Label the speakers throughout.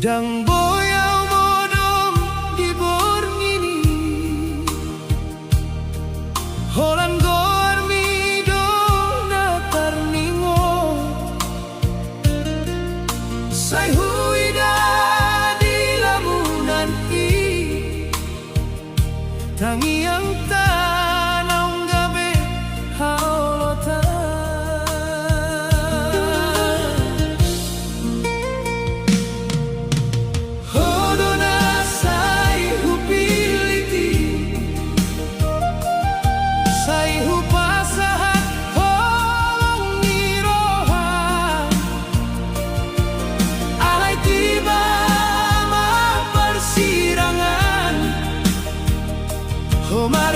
Speaker 1: Dang boyaw modong di borngini Holan goar mido na tarningot Say huida di lamunan i Tangiang tanong gabi haolotan Oh my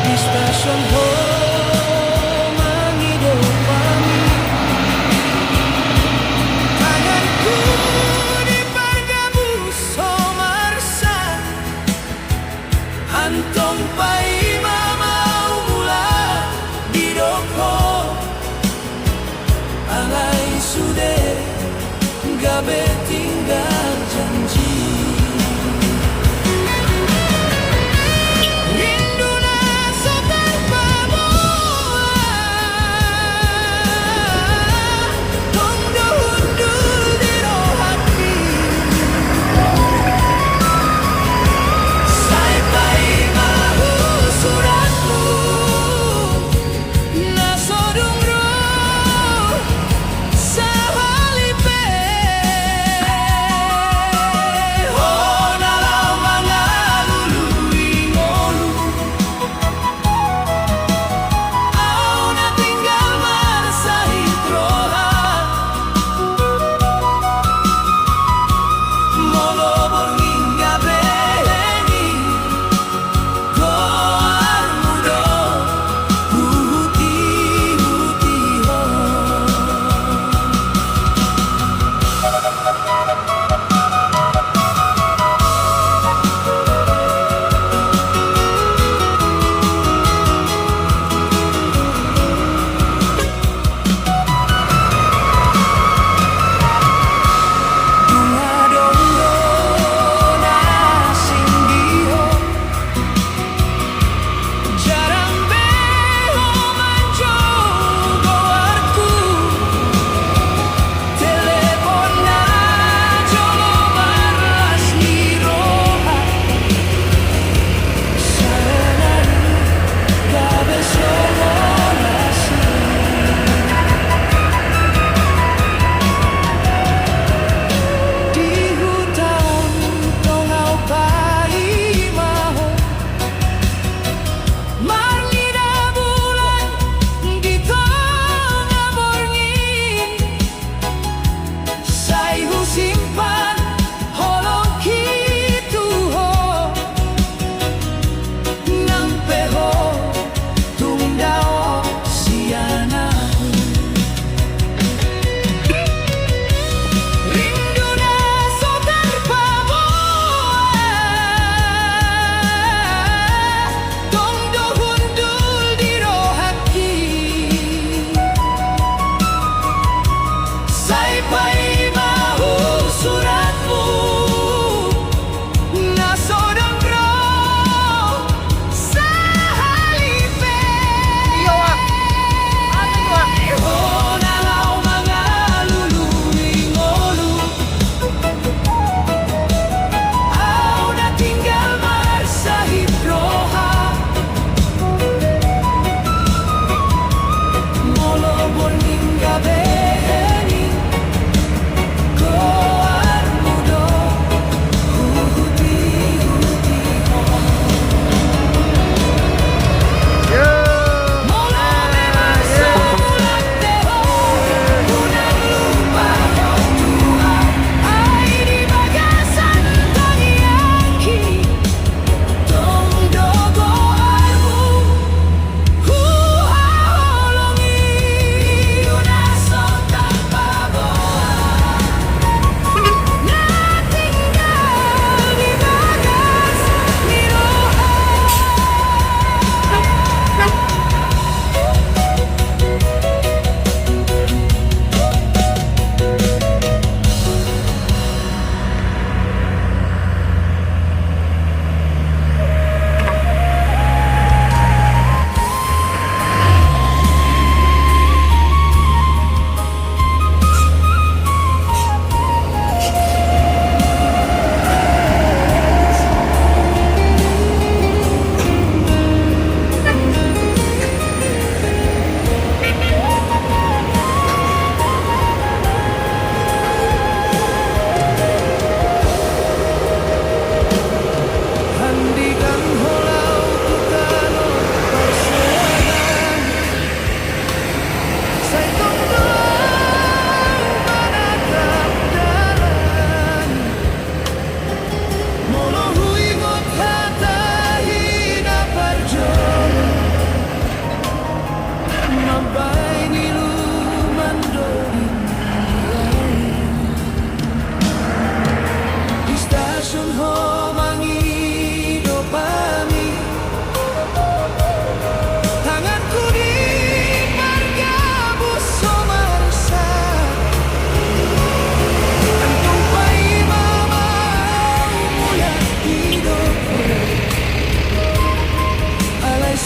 Speaker 1: di stasiun menghidupangi. Tanganku dipegang buso marsa, antong pai mama mula di doko. Alai sudah gabe tinggal janji. Induna so tanpamu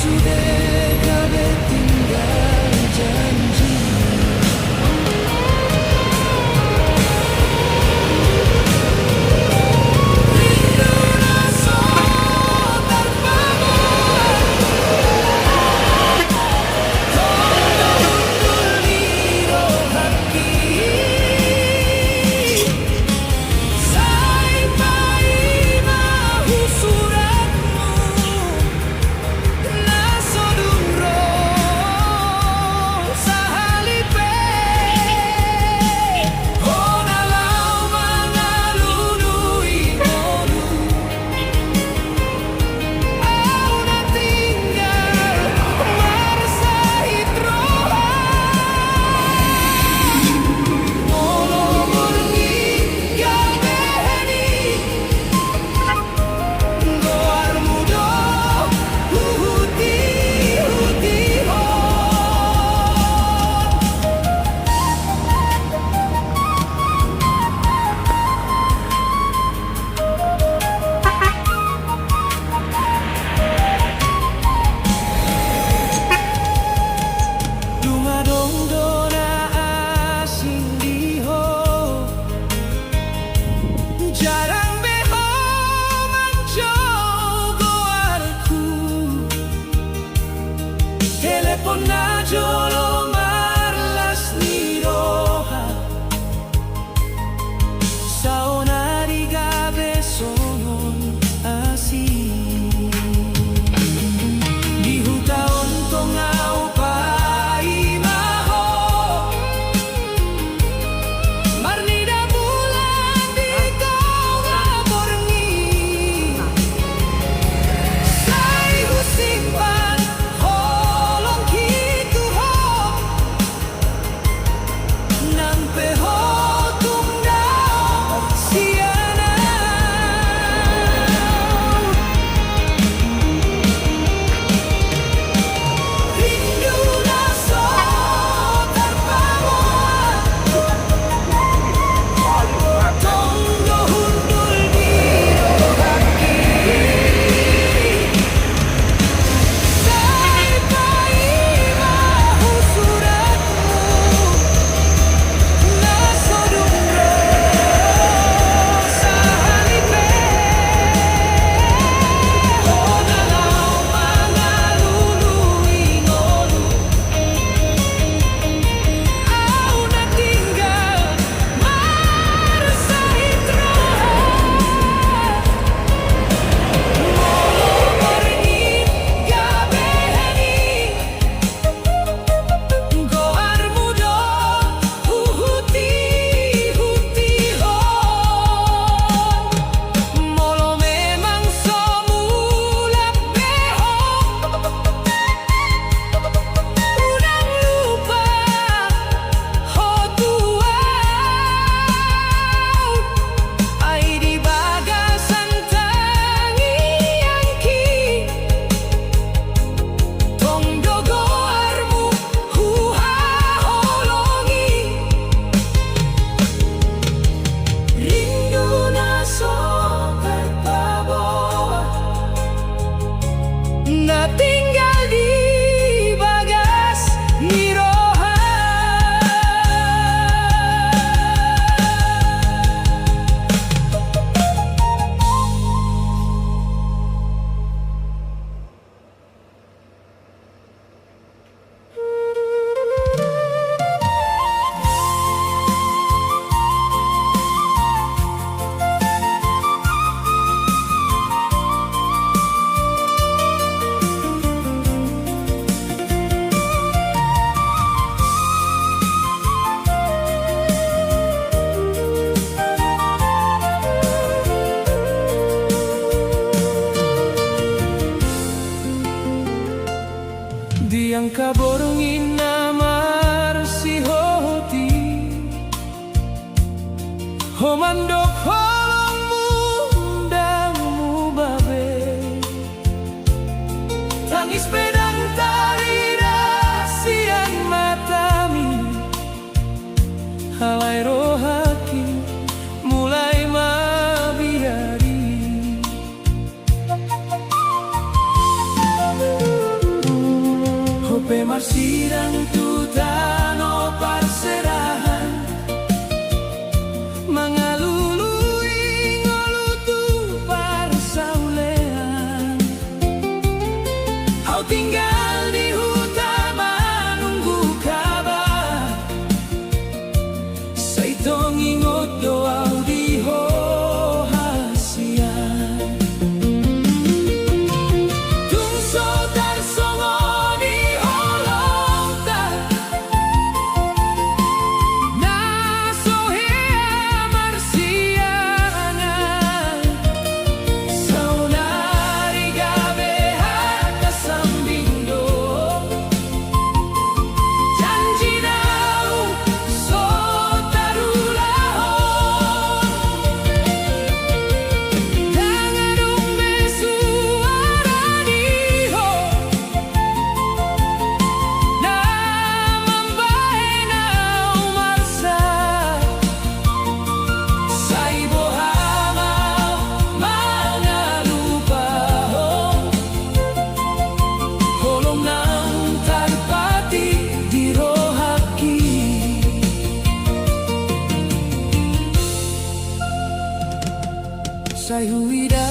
Speaker 1: sudah gabe tinggal janji. Jolo marlas ni roja saonari gabe sonon así di hutaon tongau pai maho marnida bulan di kau ngaborngi sai husimpan tinggal di bagas niroha. Diang kaborongin namar si hoti homandok holongmu undangmu babe tangis pedang tali rasian matami halai rohaki mulai mabiari marsidang tutano parserahan mangalului ngolutu parsaulean. Kau tinggal di hutan menunggu kabar, saitong ingot doa di hohasian. Tungso tarsongo di holongta, nasohea marsiangan. Saunari gabeha kasambindo, janji nau so tarulahon. Dangadong besuara diho, na mambahay nau marsa. Sa ibohamaw mga lupahon, holong ng tarpati di rohaki. Sa huwida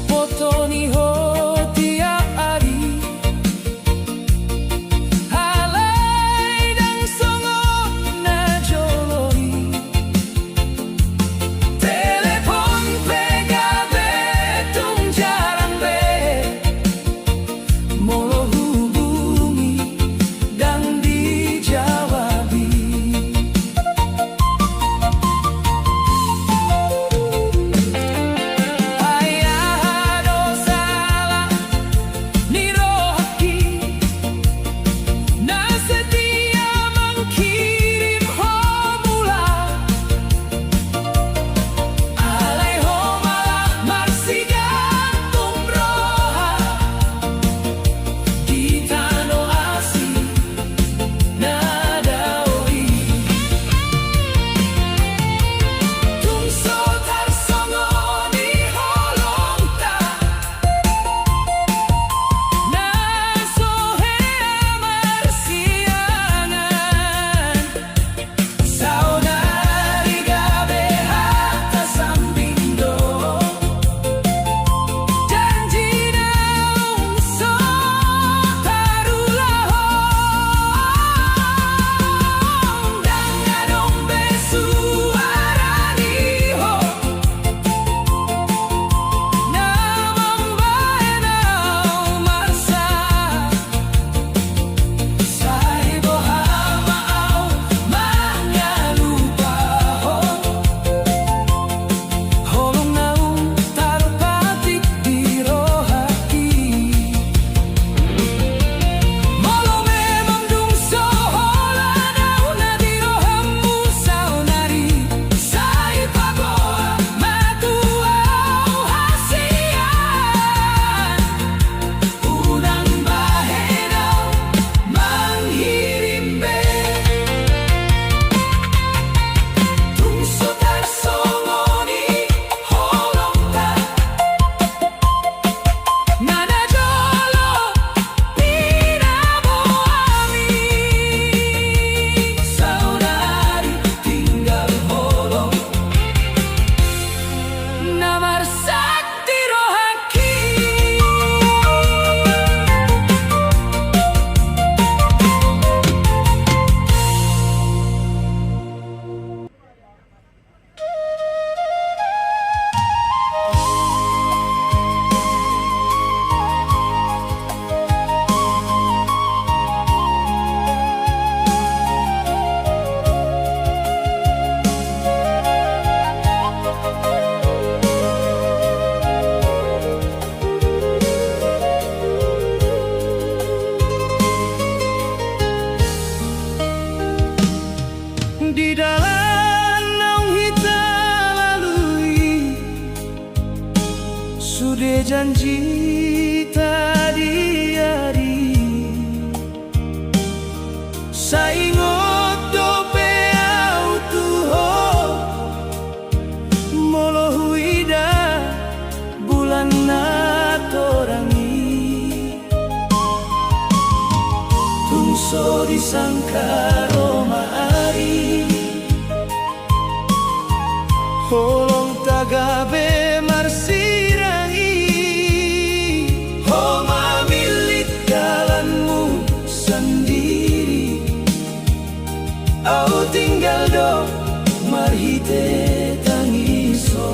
Speaker 1: poto ni ho tiap hari, halay dang songo na jolori. Telepon pegabe tung jarang be, molo hubungi dan dijawabi. Ayah dosalah ni rohaki, na setia mengkirim homula. Alay homalah marsigantung roha, di tano asih nadaoi. Tungso tarsongo di holongta, nasohea marsiangan. Saudari gabeha kasambindo, janji naung so tarulahon. Dangadong besuara diho, na mambahay nau marsa. Sa ibohamaw mga lupahon, holong naung tarpati di rohaki. Molo memang dungso hola nau na di rohamu saunari. Sa ipagoa matuau hasian, unang bahenau manghirim be. Tungso tarsongo di holongta, nana jolo pinaboami. Saudari tinggal holong, namar sakti rohaki. Di dalam naung hita lalui, sudah janji tadi hari. Saingot dope autuho, molo huida bulan na torangi. so disangka romari holong tagabe marsirangi ho mamilik jalanmu sendiri au tinggal do marhite tangiso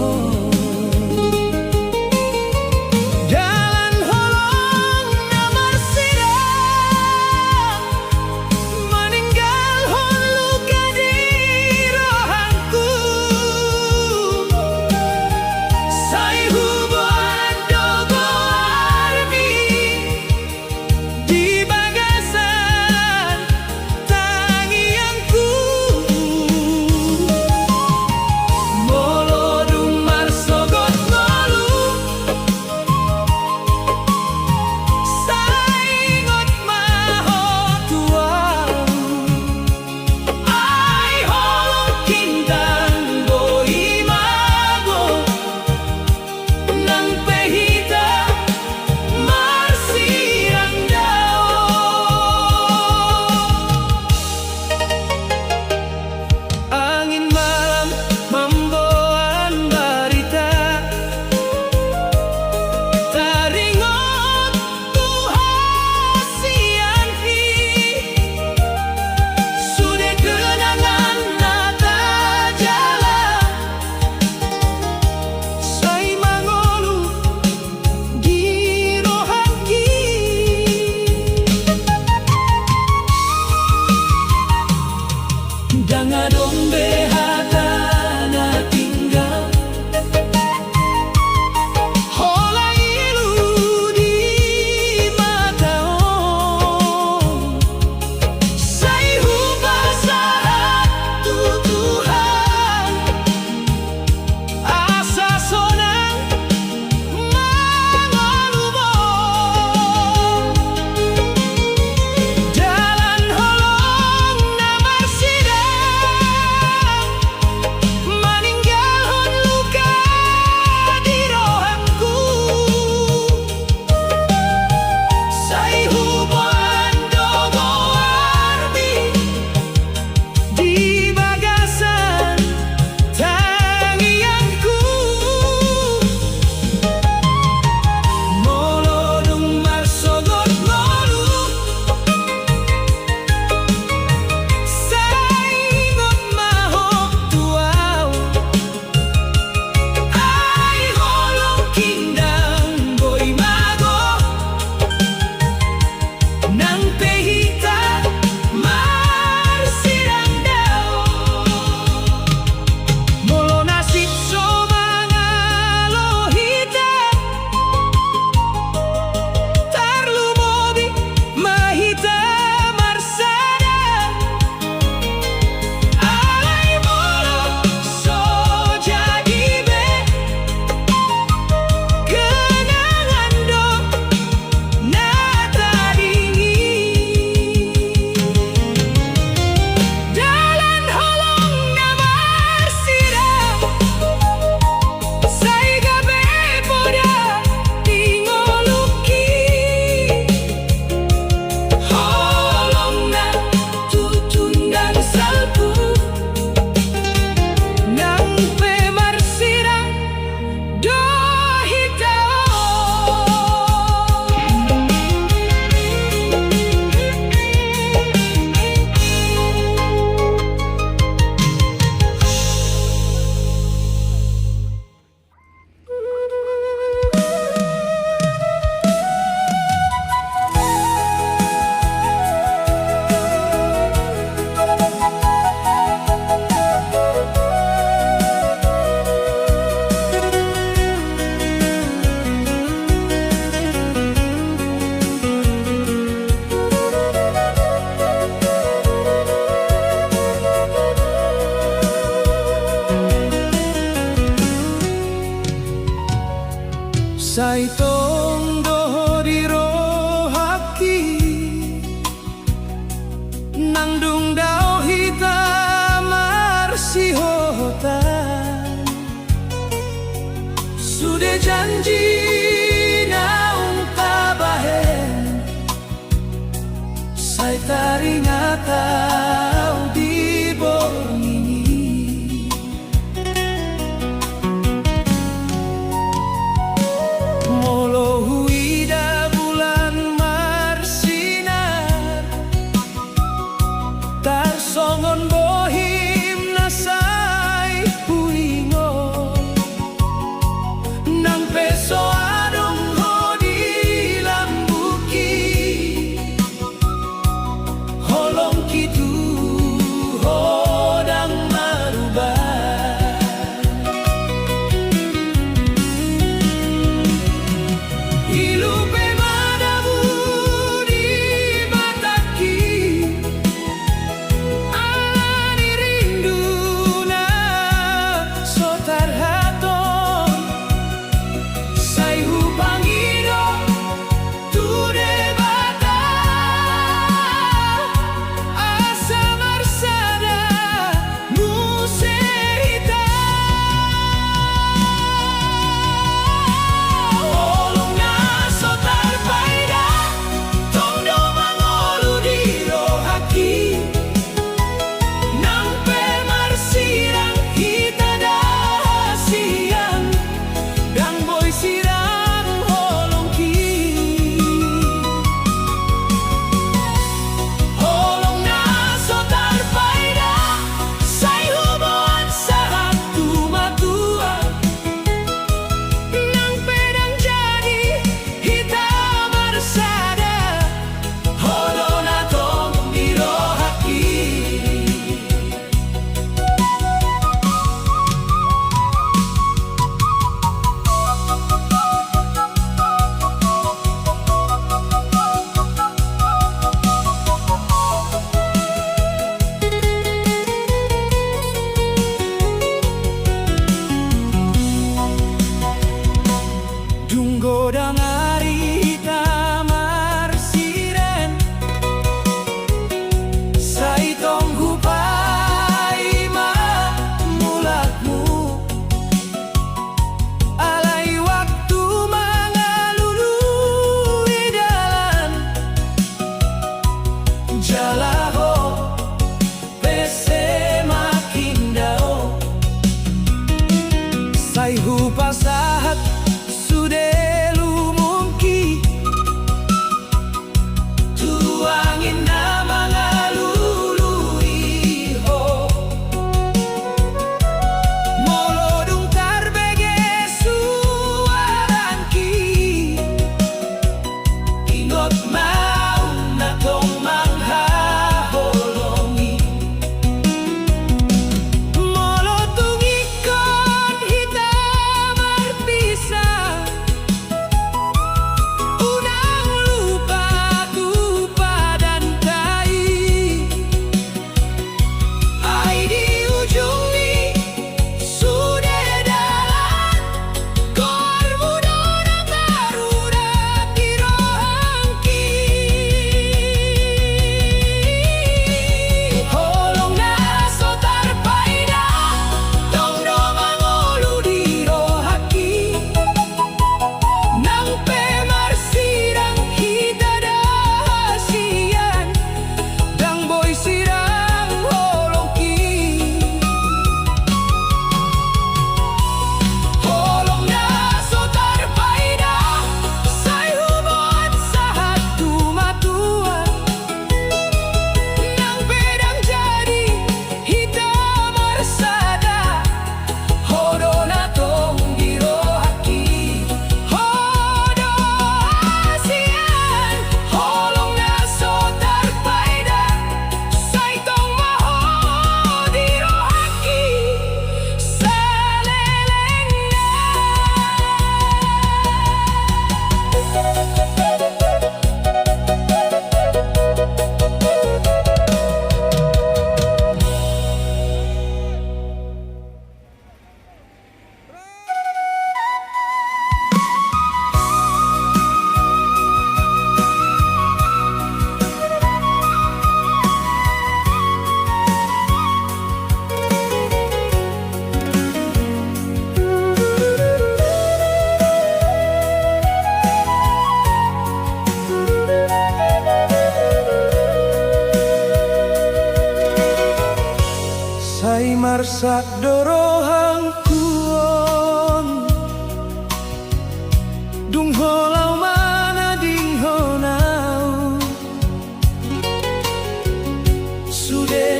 Speaker 1: lestarinya kau di borong ini. Molo huida bulan marsinar, tarsongon bohim nasai puingo, nang peso adong ho di lambuki, holong kitu hodang marubah. Ilupe madabu di bataki, ani rindu na sotar haton, say hupangido tude bata, asa marsada musehita. Olong na sotar paida, tondo mangolu di rohaki, nang pemarsirang kita dahasian, dan boy sirang holong ki. Holong na sotar paida, say hubungan sa hatumatua, nang pedang jadi hitam marsada, holo na tong dirohaki. Dunggo dangari hitam marsiren, say tong hupai ma mulatmu, alai waktu mangalului dalan, jalaho pese makin dao, say hupasahat sudelu mungki, tuangin na mangalului ho, molodung tarbege suaranki, ingot mau na tong manghaholongi, molotung ikon hitam marpisah, unang lupa ku pada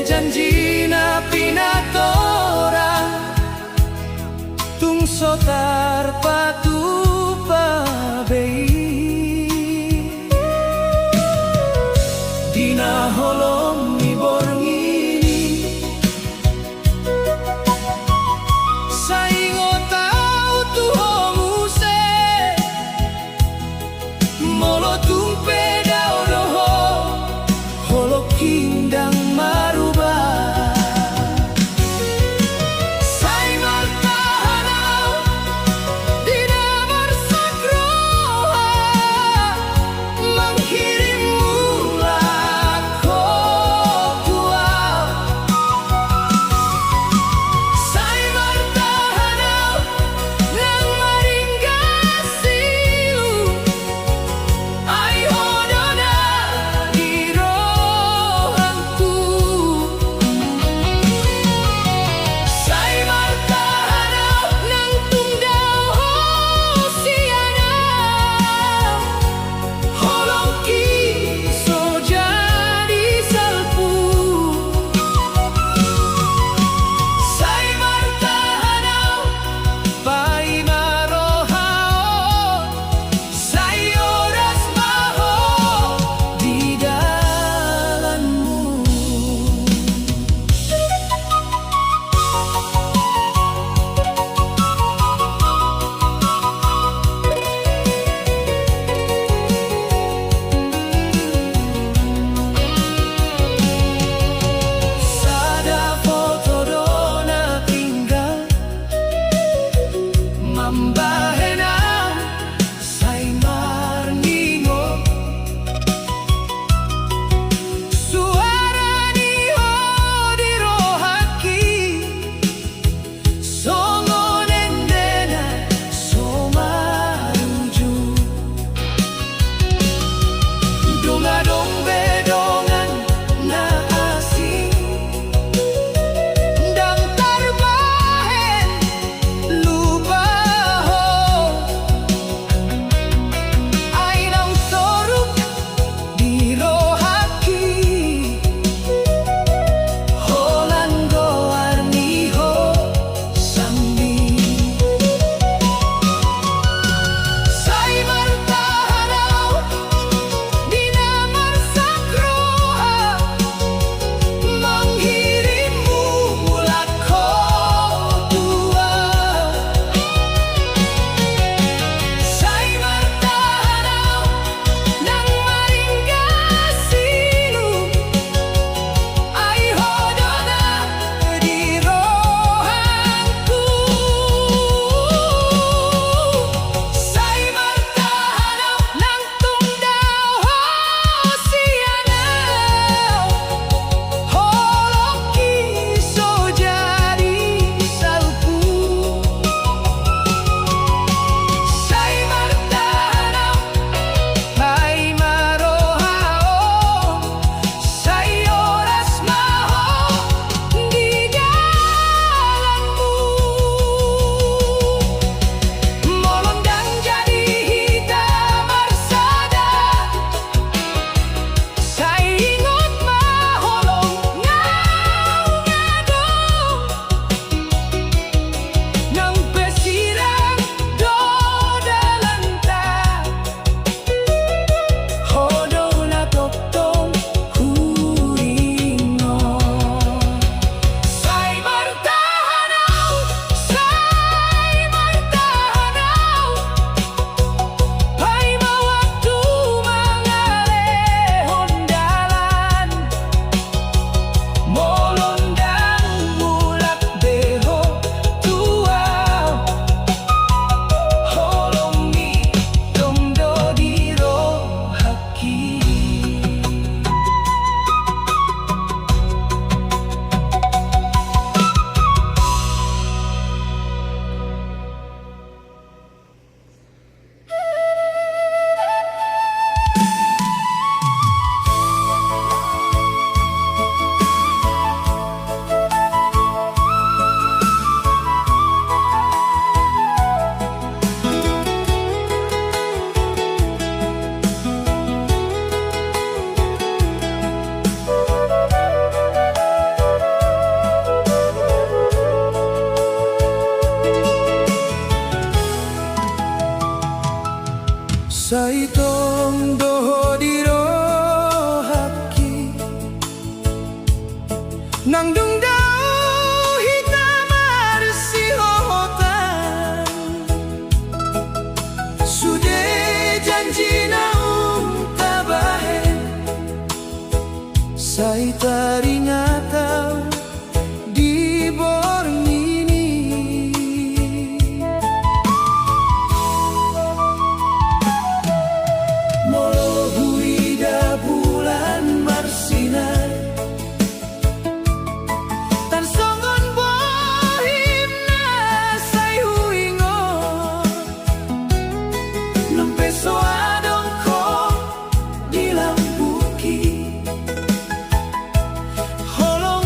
Speaker 1: janjina pinatora tungso tarpatu pabei dina holong ni borngini saingo tau tuhong use molo tumpe daudoho holo kindang marubah sai martahanau dina bersakroha mengkirim mulako Nang dung dao hitam arsi hohotan Sudah janji naung tabahe Sai taringataw di bornini Molo huida bulan marsinar Tan songon bohim na say huingon Lempeso adong ko di lambuki Holo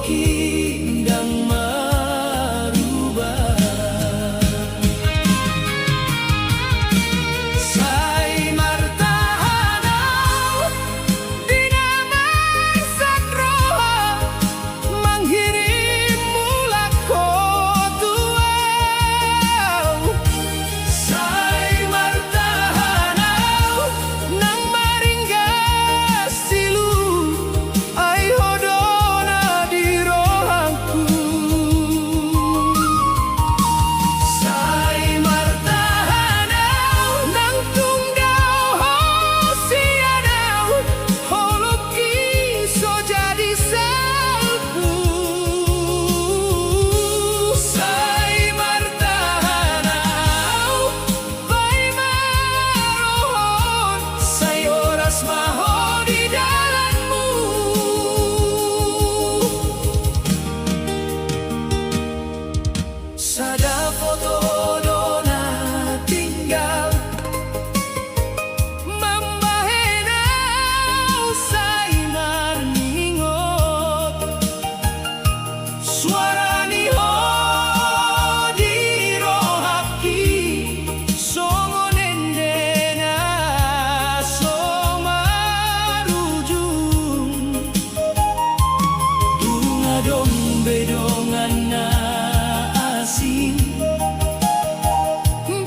Speaker 1: kindang marubah. Sai martahanau dina marsakroha manghirim mulako tuau. Sai martahanau nang maringga silu ai hodona di rohangku. Sai martahanau nang tungdau hosianau holoki so jadi salpu. Sai martahanau pai marohon sai oras maho di dalanmu. Sada foto dona tinggal mambahenau sai marningot suara ni ho di rohaki songo nendena so marujung dunga dombe dongan na asing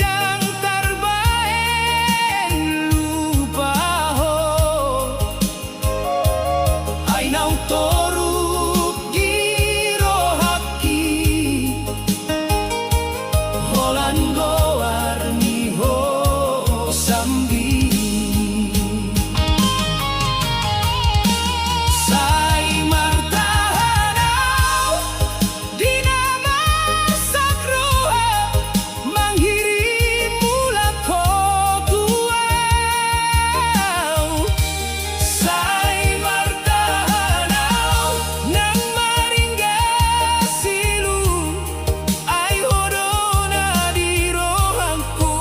Speaker 1: dang tarbaen lupa ho ai nau toruk giro haki holan goar ni ho sambi. Sai martahanau dina marsakroha manghirim mulako tuau. Sai martahanau nang maringga silu ai hodona di rohangku.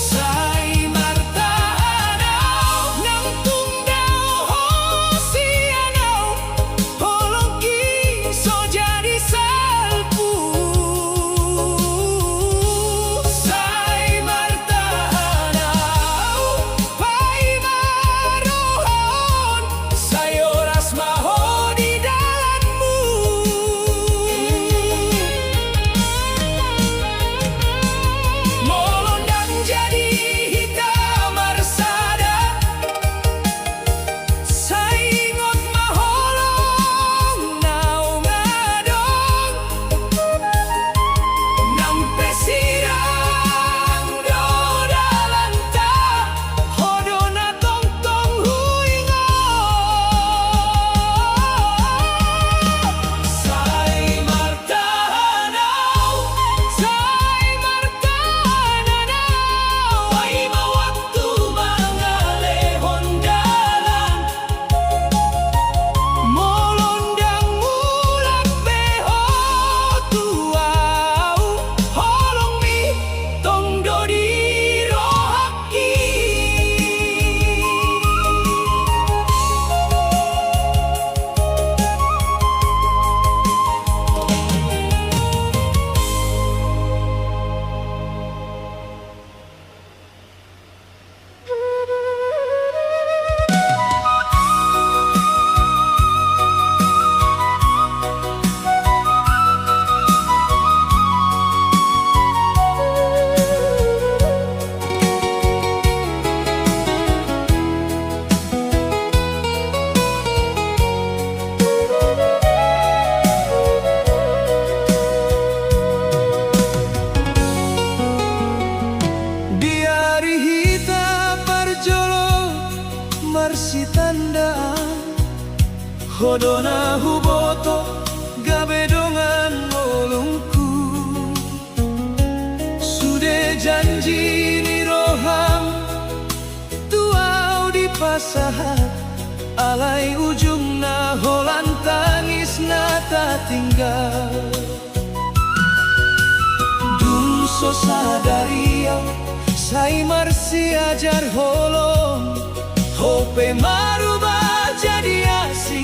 Speaker 1: Sai martahanau nang tungdau hosianau holoki so jadi salpu. Sai martahanau pai marohon sai oras maho di dalanmu. Molondang jadi hitam marsada sai ngot maholong nau ngadong nang pesirang do dalanta hodona tong-tong huingo. Sai martahanau ai mawaktu mangalehon dalan molondang mulak beho tuau holong mi tongdo di rohaki. Di hari hita parjolo marsi tandaan hodona huboto gabe dongan ngolungku. Sude janji ni roham tuau di pasahat alai ujungna holan tangis nata tinggal. Dum so sadaria sai marsi ajar holong hope marubah jadi asing.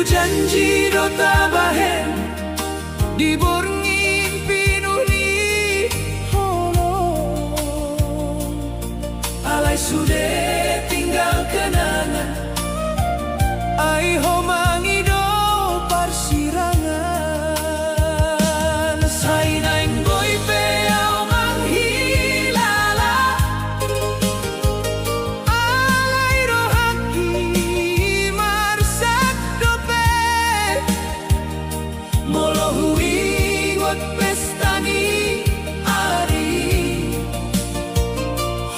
Speaker 1: janji do tabahen di borngin pinuni holong alai sudah tinggal kenangan ai homangi do parsirangan sai naing boy peau manghilala alai rohaki marsak dope molo huingot pestani ari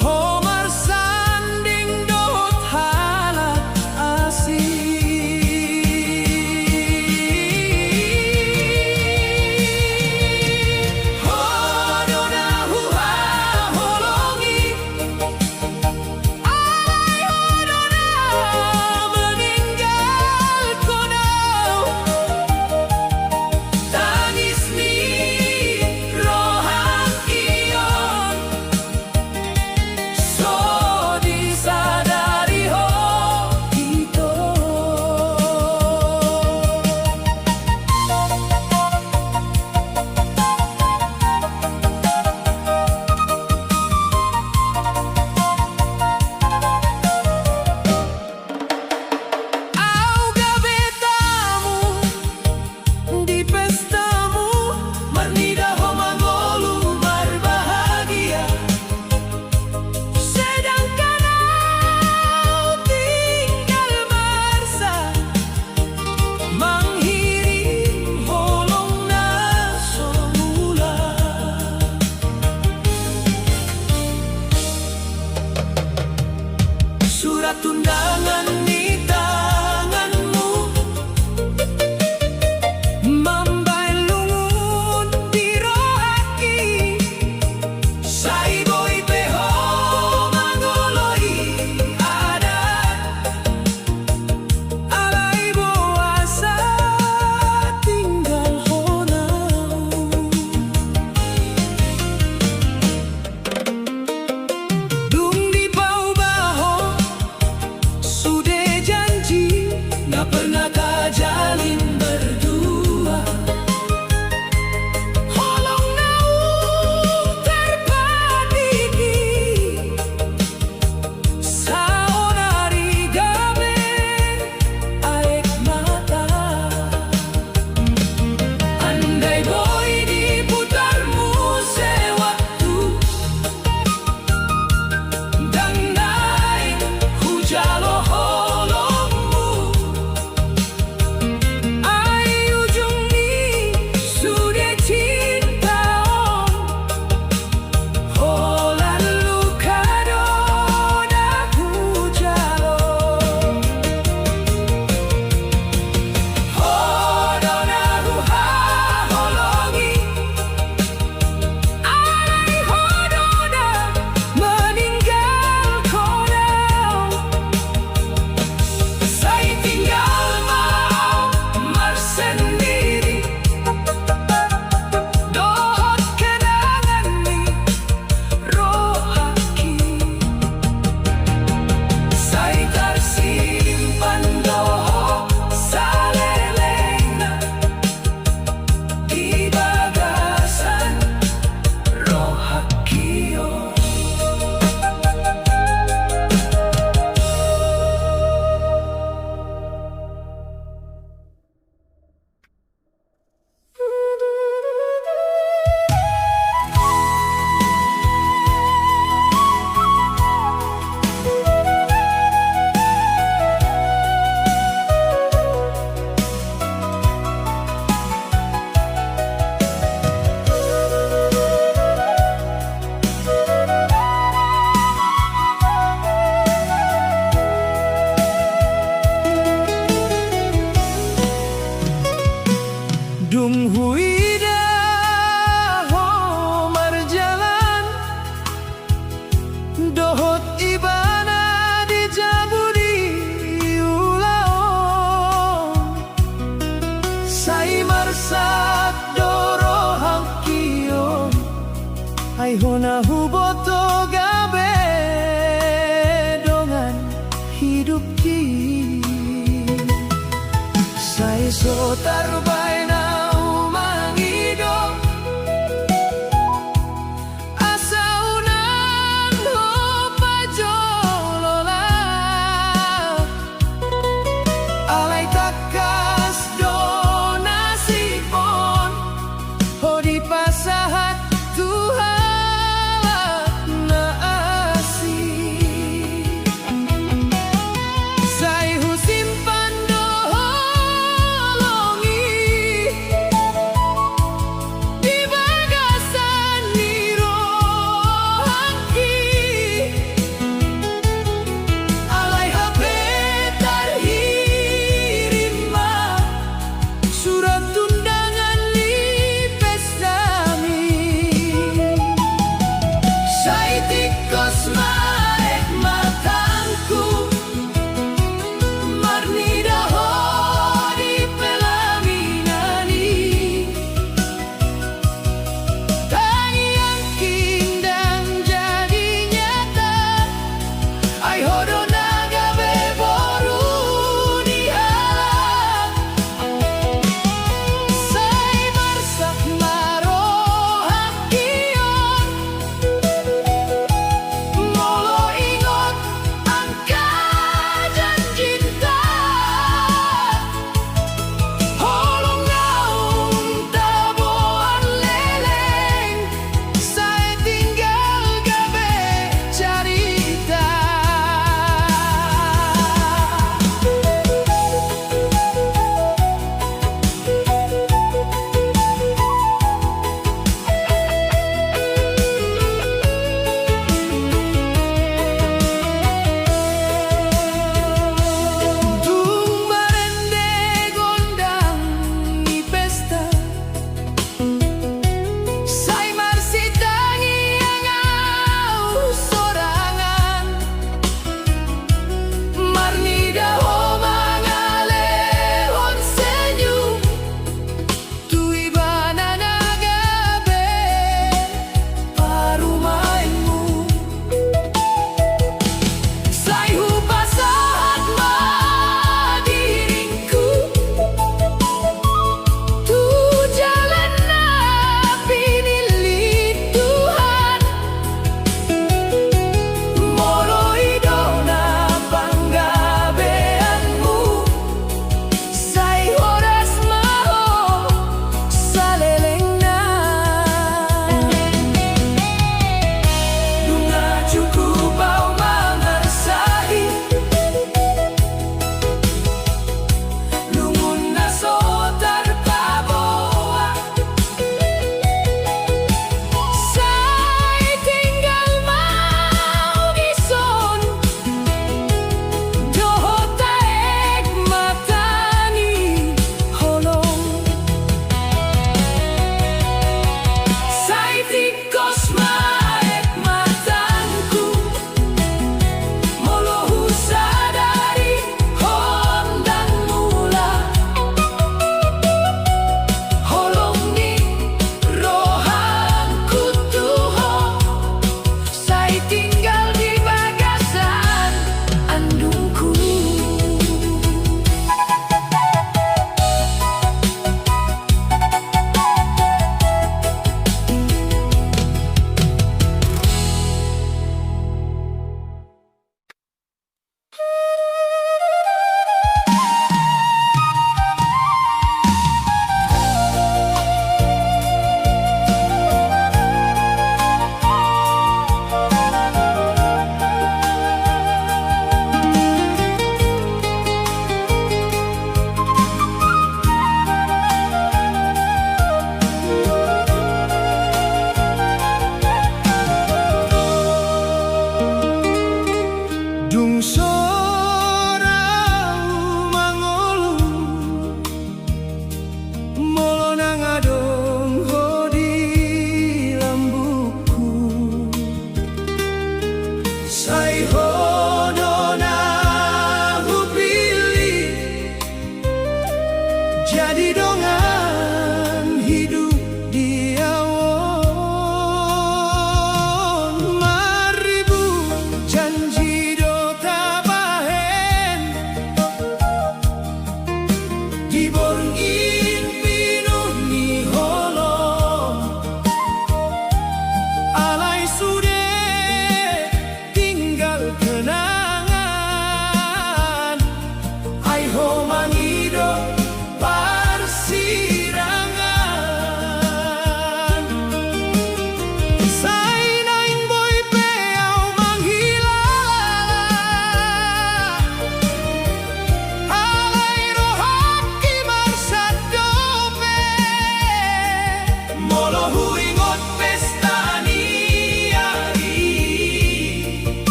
Speaker 1: homar sanding dohot halat asi hodona huha holongi alai hodona meninggal konau tangis ni rohakion so disadari ho ito au gabetamu di pestamu manida homangolu marbahagia sedangkan au tinggal marsa manghiring holong na somula surat undangan di tanganmu mambai lungun di rohaki sai boy peho mangoloi ada alai boasa tinggal honau dung di bau baho sudah janji nggak pernah kajalin berdua holong nau terpadiki saonari gabe aek mata andai boy diputarmu sewaktu dan naik hujalo holongmu ai ujung ni sudah cinta on lalu kado dah hujalo hodona ruha holongi alai hodona meninggal konau sai tinggal mar sendiri dohot kenangan ni rohaki sai tersimpan dohot salelena di bagasan rohakio. Dung huida ho marjalan dohot ibana dijaburi ulaon sai marsak doro hangkion ai hona huboto gabe dongan hidup ki Sai so tarubay na umangido asa unan ho pajolola alay takas do nasipon ho di pasahat Tuhan na asih Sai husimpan do holongi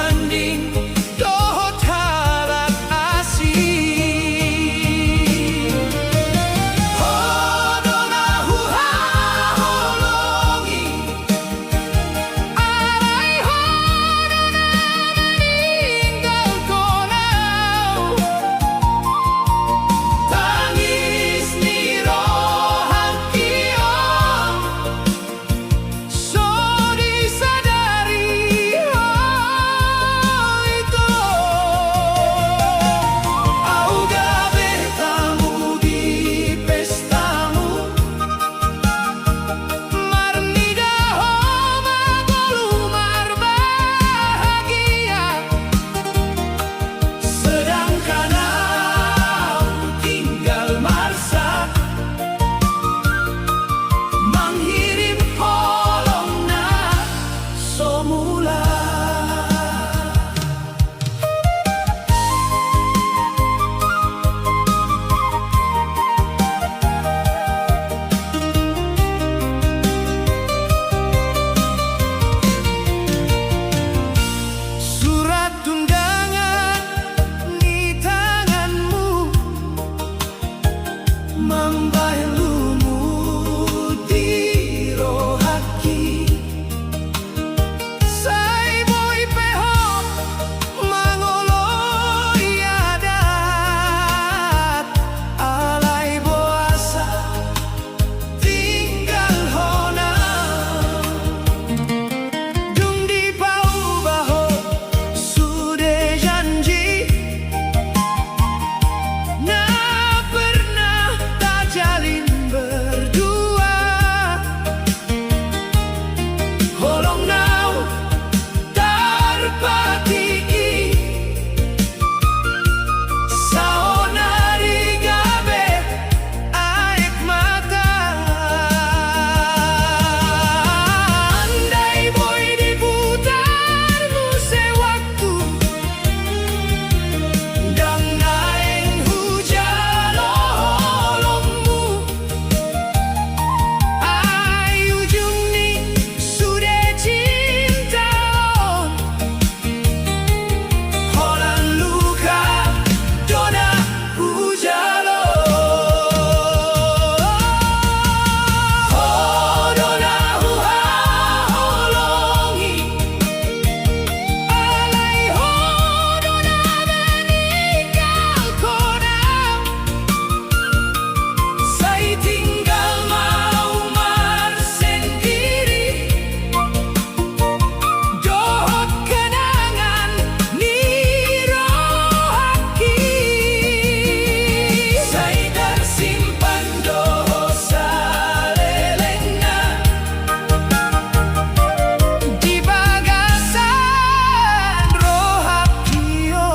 Speaker 1: banding dohot halak asih. Hodona huha holongi, alai hodona meninggal konau. Tangis ni rohan kiong, so disadari itu. Auga bertamu di pestamu, marnida homa golumar bahagia, sedangkan au tinggal marsa menghirim holongna semula. Surat undangan di tanganmu, membailumu di rohaki. Sai boy peho mangolo iadat, alai boasa tinggal hona. Dung di pau baho sudah janji, na pernah tak jalin berdua. Holong nau terpati, saonari gabe air mata. Andai boy diputar muse waktu, dan naik hujan holongmu. Ai ujung ni sudah cinta on, holan luka dona hujalo. Hodona huha holongi, alai hodona meninggal konau. Sai tinggal maumar sendiri, dohot kenangan ni rohaki. Sai tersimpan dohot salelengna di bagasan rohakio.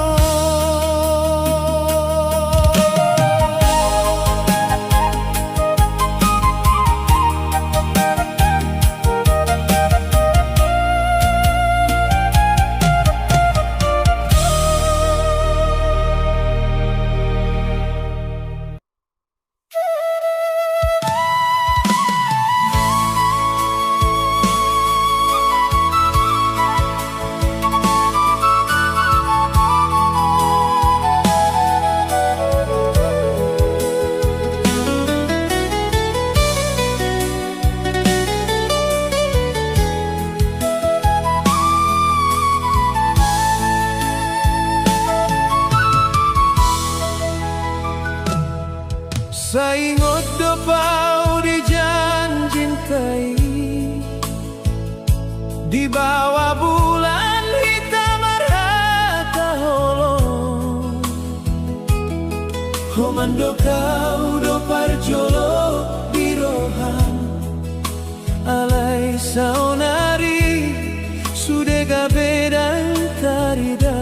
Speaker 1: Saingot dopau dijanjintai, di bawah bulan hitam marhata holong. Homando kau do parjolo di rohan, alai saonari sudah gabe dan tarida.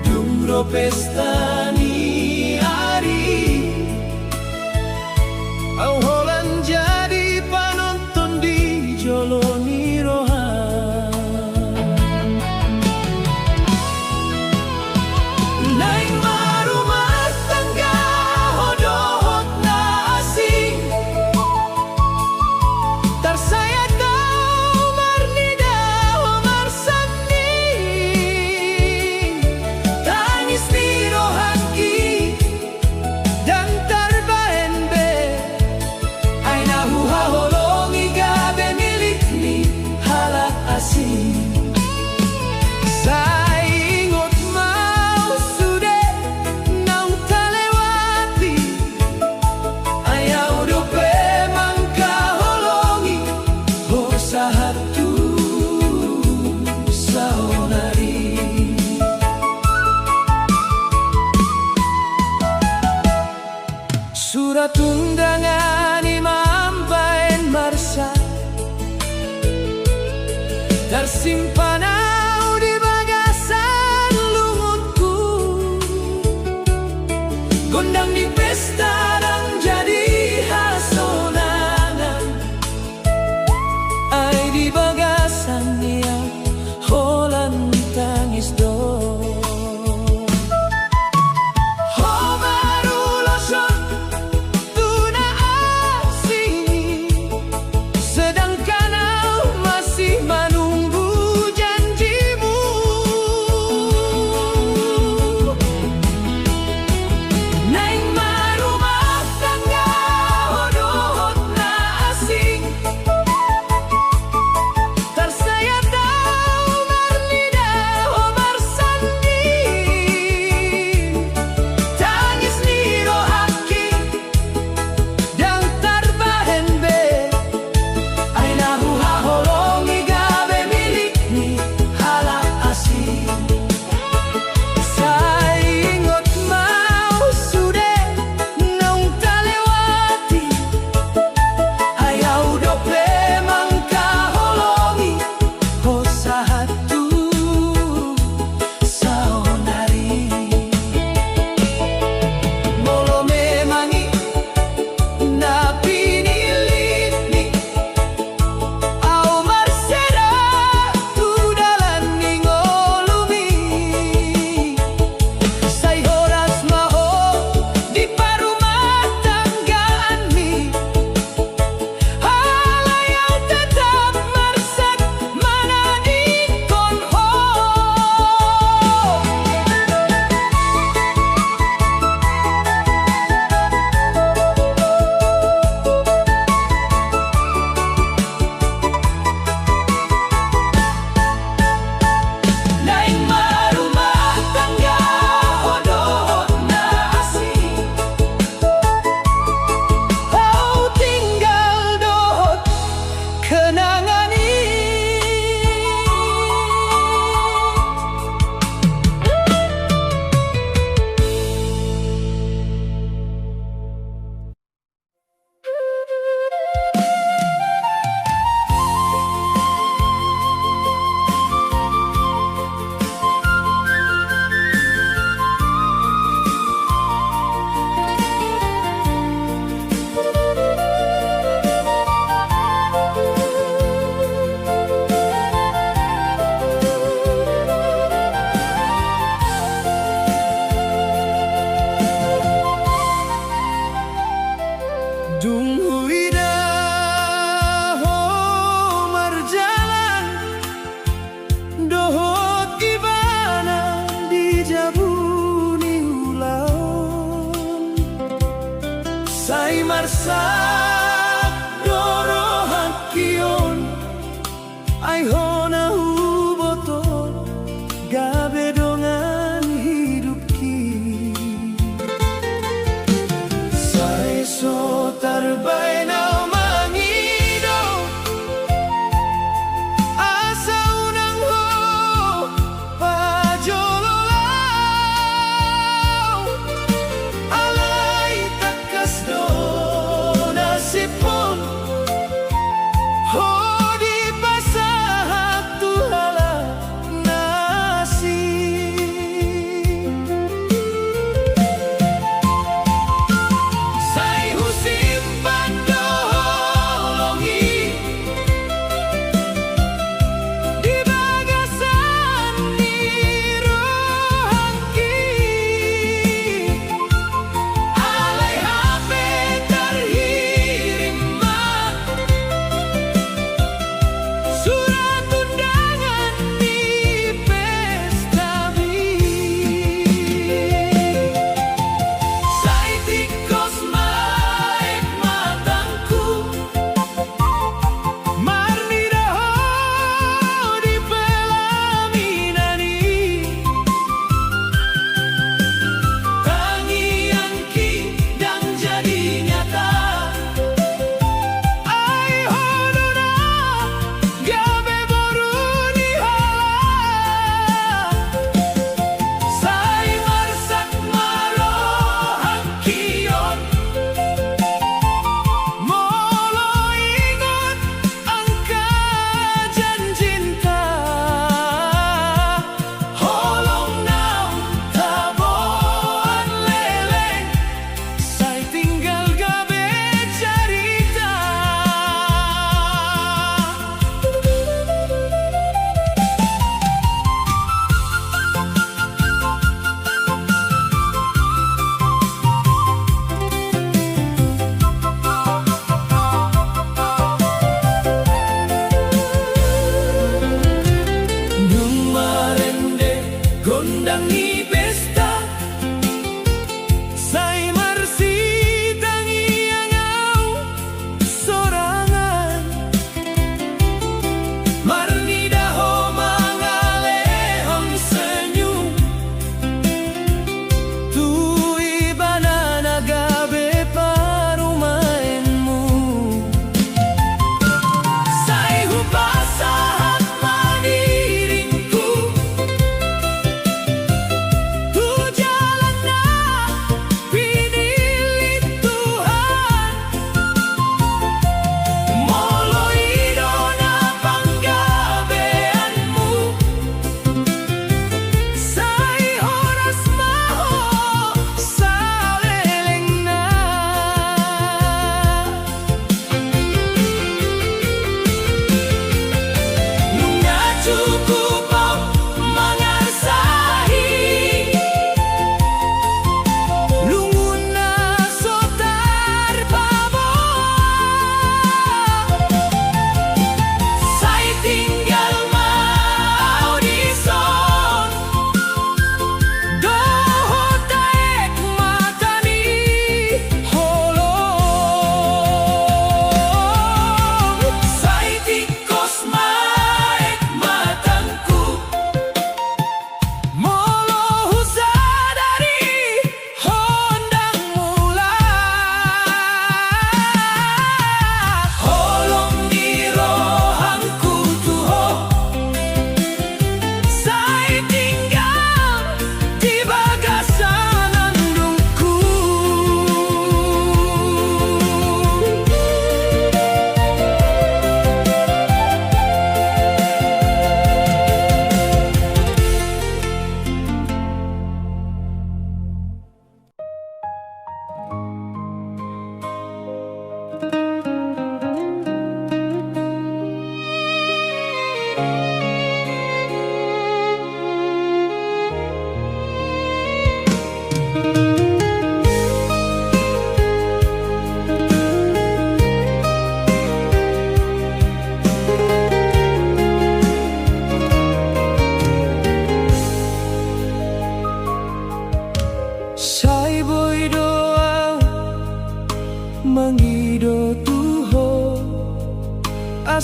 Speaker 1: Dumro pesta ni hari, au holan jadi panonton di jolo ni rohan. Naik marumah tangga hodohot nasi, tarsaya tau marnida tundangan imambain marsa tersimpan di bagasan lungunku, gondang di pesta dan jadi hasonangan. Ai di bagasan yang holan tangis do. Sai marsa doro hakion ai hona huboton gabe dongan hidup ki sai so tarbaina mangido asa unang ho pajololau alai takas dona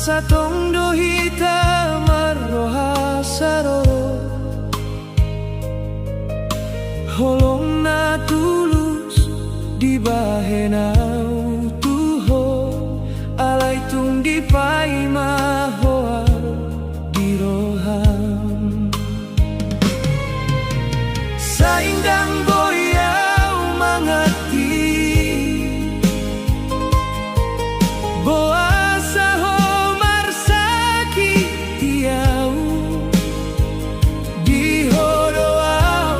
Speaker 1: satong dohita maroha saroro, holong na tulus di bahenau tuho, alay tung di pai mahoa di roham. Sa indang boyaw mangati, boa sa homar sakit tiyaw, di hodoaw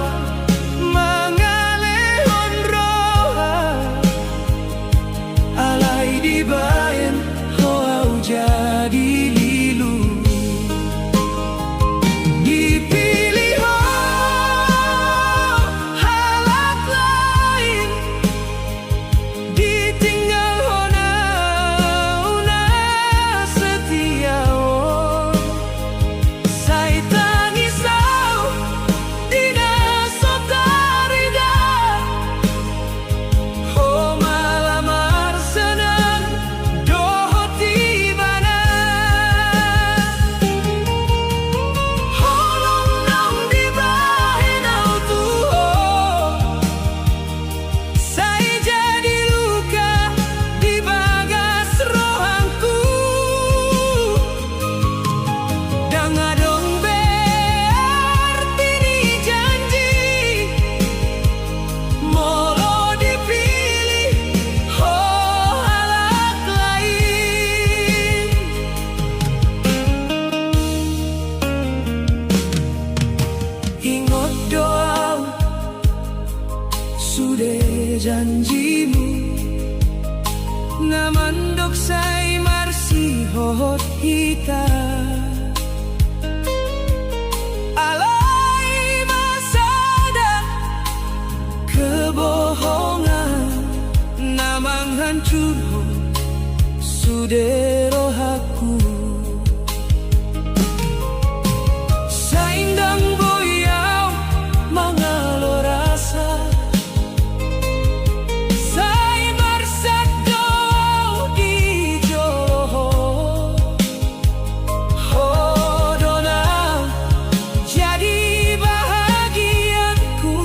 Speaker 1: mga lehon roha, alay di bayan hoaw jadi lilu. Dipilih ho halak lain, ditinggal ho na setia ho. Say tangisaw di nasotarida, ho malamar senang doho tibana. Holong nang di bahenau tuho, say jadi luka di bagas rohangku. Dangadong berarti ni janji, molo dipilih ho halak lain. Ingot doa sudah janjimu, ngamandok say marsi hohot kita, alay masada kebohongan, namang hancur ho sudah rohaku. Sa indang boyaw mangalo rasa, say marsakdo di joloho, hodona jadi bahagianku,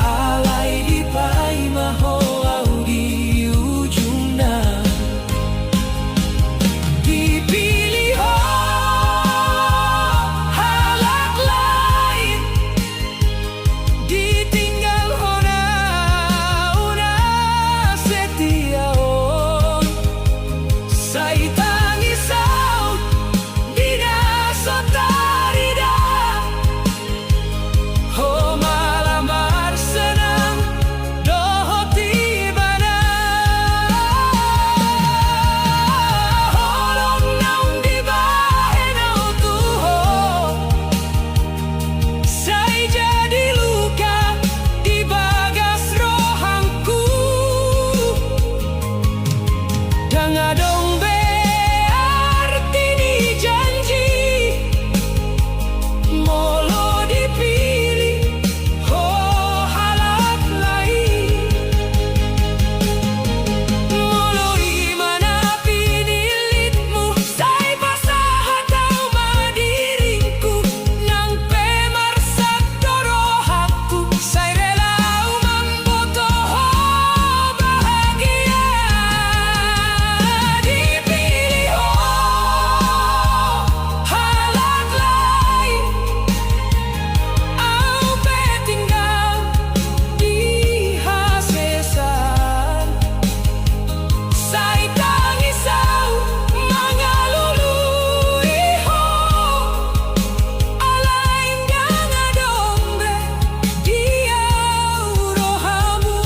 Speaker 1: alay di pai mahoau di ujungna. Dipilih ho halak lain, ditinggal ho na setia ho. Say tangisaw di nasotarida, ho malamar senang doho tibana. Holong naung di bahenau tuho, say jadi luka di bagas rohangku. Dangadong berarti ni janji, molo dipilih ho halak lain. Molo imana pinilitmu, say pasahatau madiringku, nang pemarsak dorohaku, say relau mamboto ho bahagia. Dipilih ho halak lain, au petinggal di hasesan. Say tangisaw mangalului ho, alay dangadombe diau rohamu.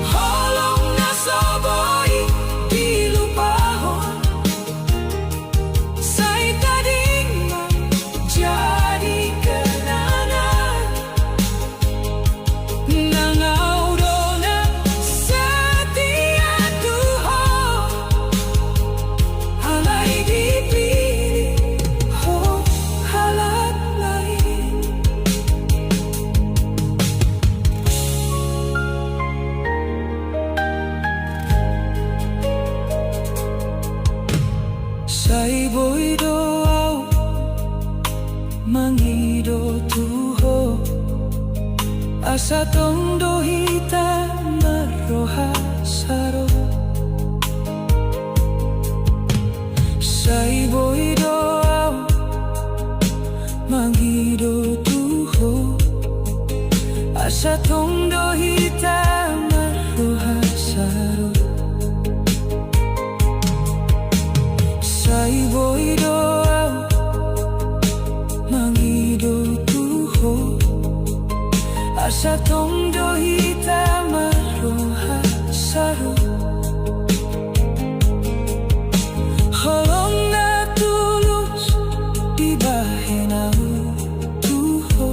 Speaker 1: Holong na soboy di lupahon, say tadingman jadi kenangan, nangaudona setia tuho, alay dipilih ho halak lain. Sai boi doau mangido tuho asa tong dohita maroha saro. Sai boi doau mangido tuho asa tong dohita maroha saro. Sai boi doau mangido tuho asa tong dohita maroha saro. Holong na tulus di bahen au tuho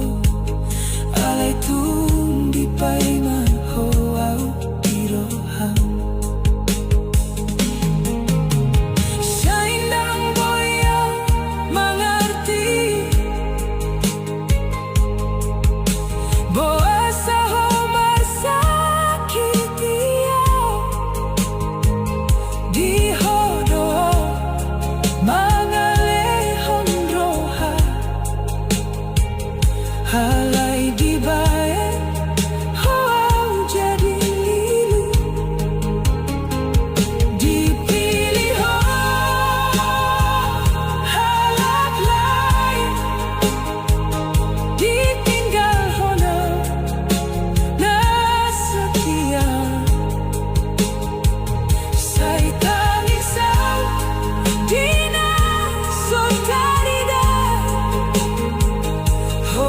Speaker 1: alay tung di paiman ho au diroham. Halai di bae ho jadi lilu dipilih ho halap lain ditinggal hona na setia. Sai tangis au dina sotarida ho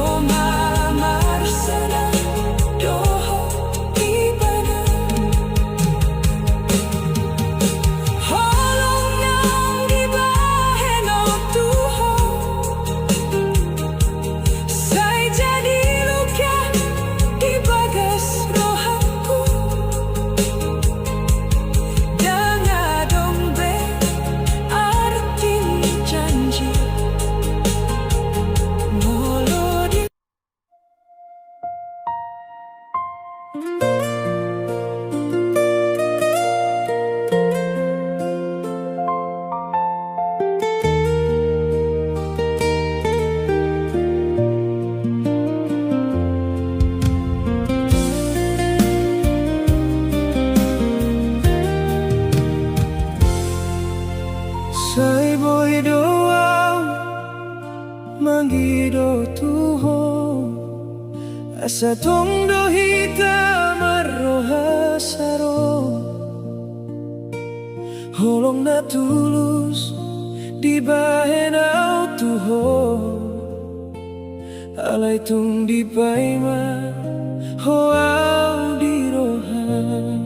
Speaker 1: Sai boi doau mangido tuho asa tong dohita maroha saro. Holong na tulus di bahen au tuho alay tung di paima ho au diroham.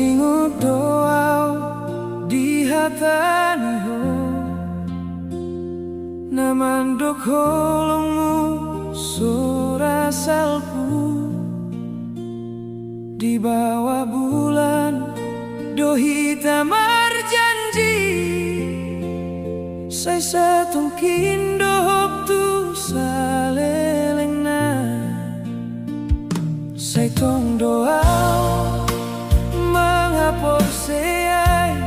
Speaker 1: Saingo doa di hatani ho namandok holongmu sura salpu di bawah bulan do hitam janji saya setungkin dohop tu salelengna saya tong doa menghapus seai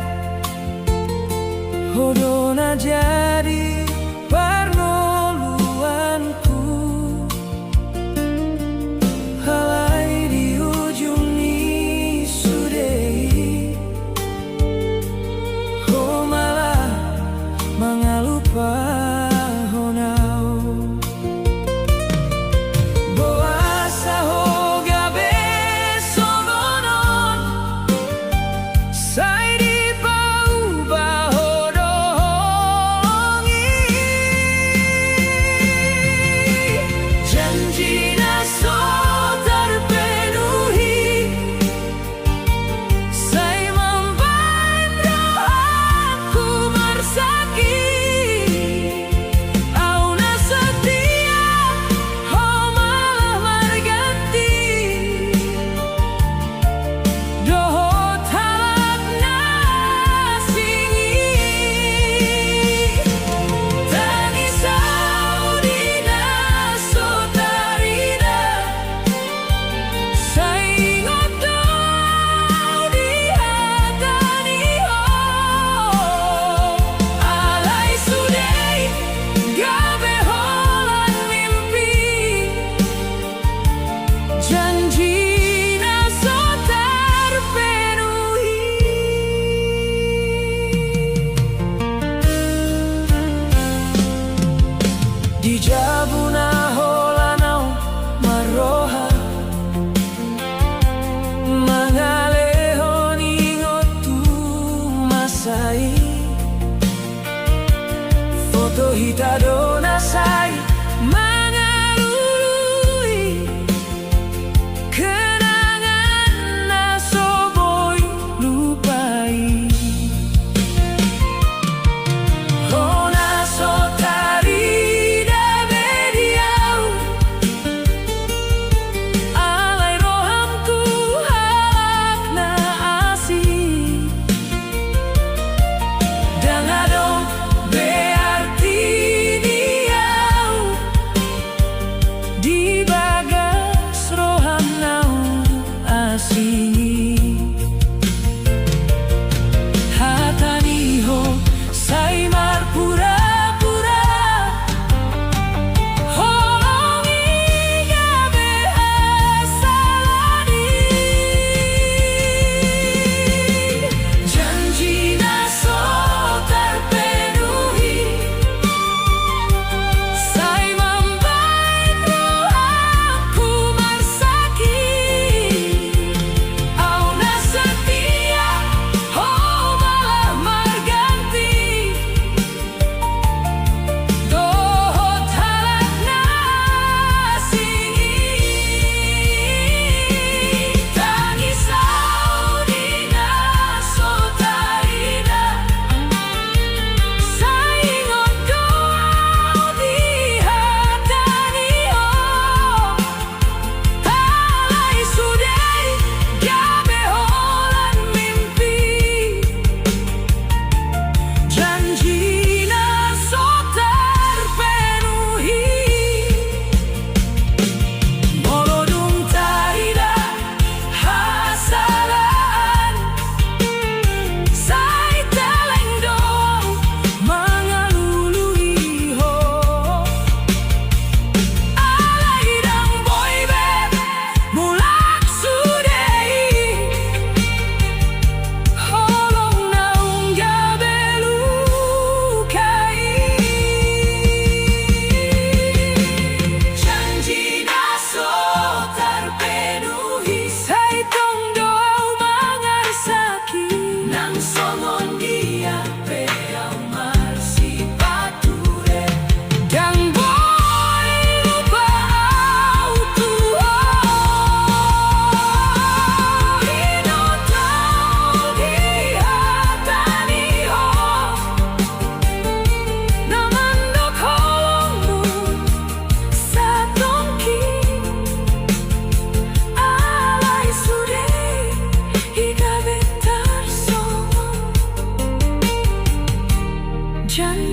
Speaker 1: hodona jadi parnoluanku halai di ujung ni sudei ho malah mengalupa honau boasa hoga besogonon sai di bau bahodo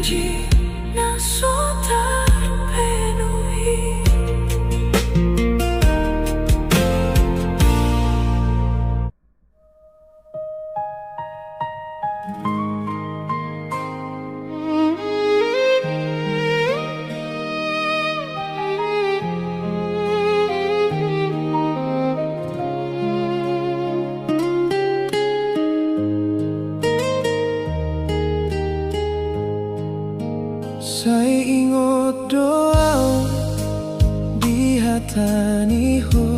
Speaker 1: janji naso terpenuhi. Saya ingat doa di hatani ho,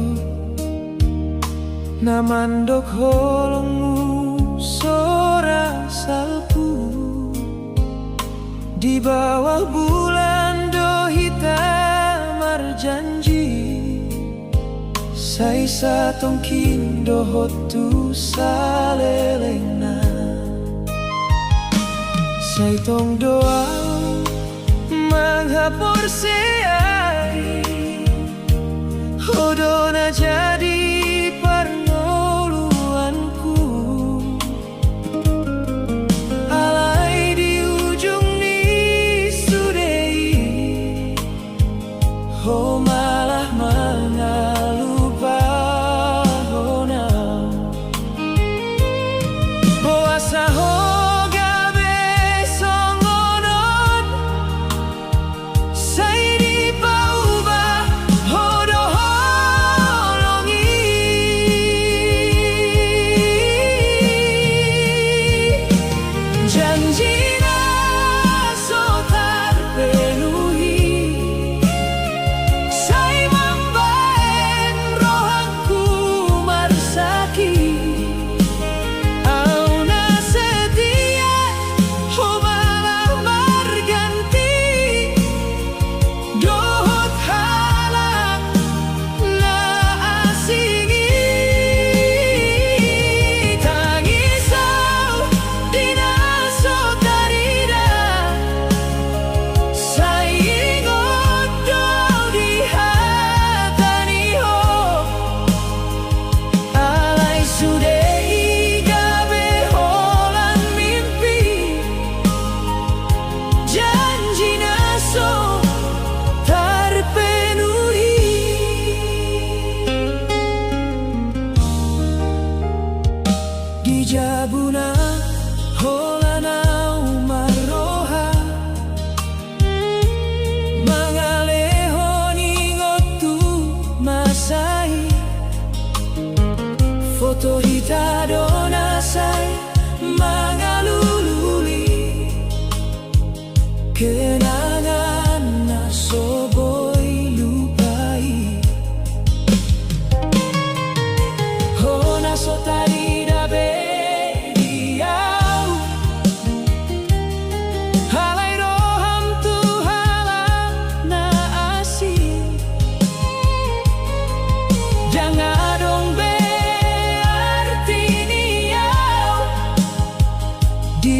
Speaker 1: namandok holongmu sora salpu, di bawah bulan do hitam marjanji. Saya satong kindo hotu salelena, saya tong doa menghapur seai, hodona jadi perngoluanku. Alai di ujung ni sudei, ho malah mengalu bahona. Boasa ho Jabuna holana umaroha, mangaleho ningotu masai, foto hitadona sai mangalululi, kenangan nasoboi lupai, ho nasotari dabe. Di